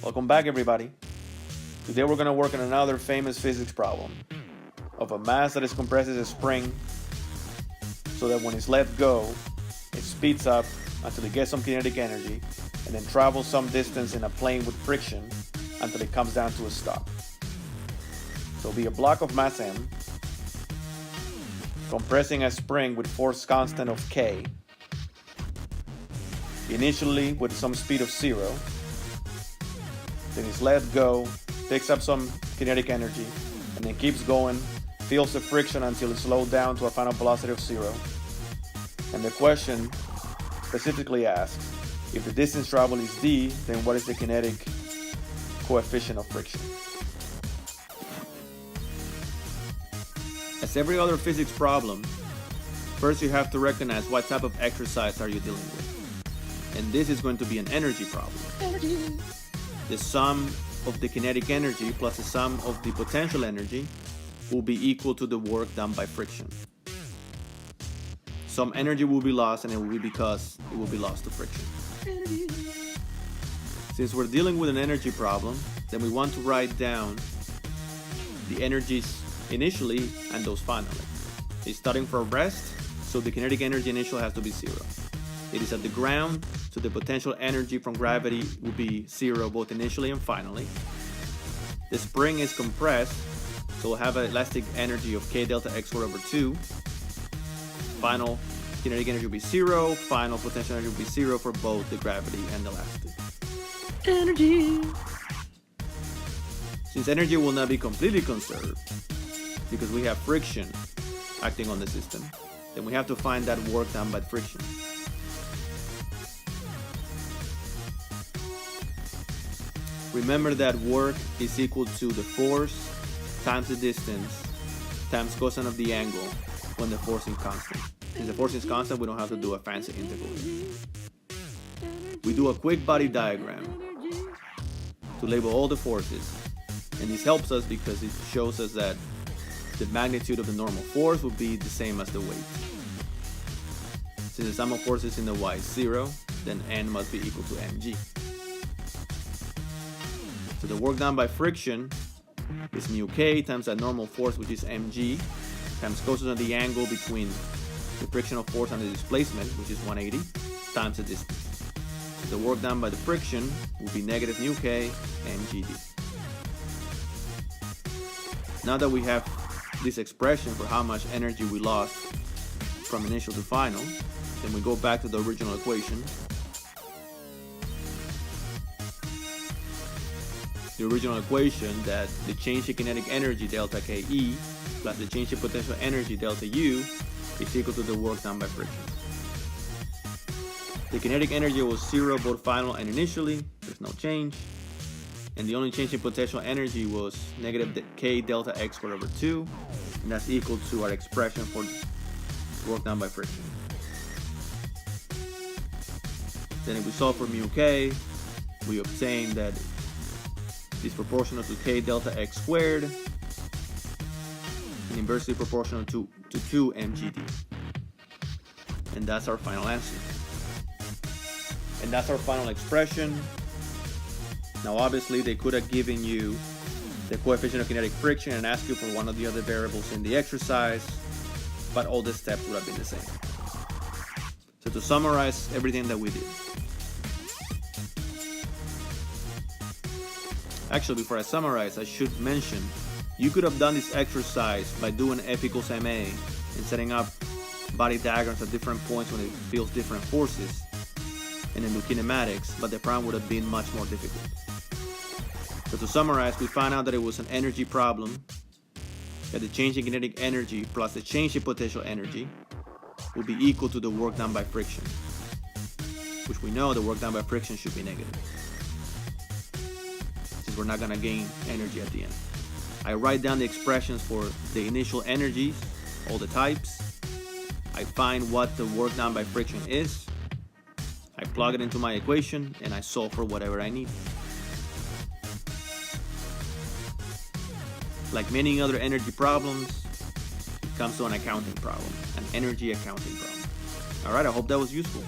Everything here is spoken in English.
Welcome back, everybody. Today we're going to work on another famous physics problem of a mass that is compressed as a spring so that when it's let go, it speeds up until it gets some kinetic energy and then travels some distance in a plane with friction until it comes down to a stop. So it'll be a block of mass m compressing a spring with force constant of k, initially with some speed of 0, then it's let go, picks up some kinetic energy, and then keeps going, feels the friction until it's slowed down to a final velocity of 0. And the question specifically asks, if the distance traveled is d, then what is the kinetic coefficient of friction? As every other physics problem, first you have to recognize what type of exercise are you dealing with. And this is going to be an energy problem. The sum of the kinetic energy plus the sum of the potential energy will be equal to the work done by friction. Some energy will be lost, and it will be because it will be lost to friction. Since we're dealing with an energy problem, then we want to write down the energies initially and those finally. It's starting from rest, so the kinetic energy initial has to be 0. It is at the ground, so the potential energy from gravity will be 0 both initially and finally. The spring is compressed, so we'll have an elastic energy of k delta x squared over 2. Final kinetic energy will be 0, final potential energy will be 0 for both the gravity and the elastic energy. Since energy will not be completely conserved, because we have friction acting on the system, then we have to find that work done by friction. Remember that work is equal to the force times the distance times cosine of the angle when the force is constant. Since the force is constant, we don't have to do a fancy integral. We do a quick body diagram to label all the forces, and this helps us because it shows us that the magnitude of the normal force will be the same as the weight. Since the sum of forces in the y is 0, then N must be equal to mg. So the work done by friction is mu k times that normal force, which is mg, times cosine of the angle between the frictional force and the displacement, which is 180, times the distance. So the work done by the friction will be negative mu k mgd. Now that we have this expression for how much energy we lost from initial to final, then we go back to the original equation. The original equation that the change in kinetic energy delta Ke plus the change in potential energy delta U is equal to the work done by friction. The kinetic energy was 0 both final and initially, there's no change. And the only change in potential energy was negative K delta x squared over 2, and that's equal to our expression for work done by friction. Then if we solve for mu k, we obtain that is proportional to k delta x squared and inversely proportional to 2 mgd. And that's our final answer. And that's our final expression. Now obviously they could have given you the coefficient of kinetic friction and asked you for one of the other variables in the exercise, but all the steps would have been the same. So to summarize everything that we did. Actually, before I summarize, I should mention, you could have done this exercise by doing F equals ma and setting up body diagrams at different points when it feels different forces, and then do kinematics, but the problem would have been much more difficult. So to summarize, we found out that it was an energy problem, that the change in kinetic energy plus the change in potential energy would be equal to the work done by friction, which we know the work done by friction should be negative, since we're not going to gain energy at the end. I write down the expressions for the initial energies, all the types. I find what the work done by friction is. I plug it into my equation and I solve for whatever I need. Like many other energy problems, it comes to an accounting problem, an energy accounting problem. Alright, I hope that was useful.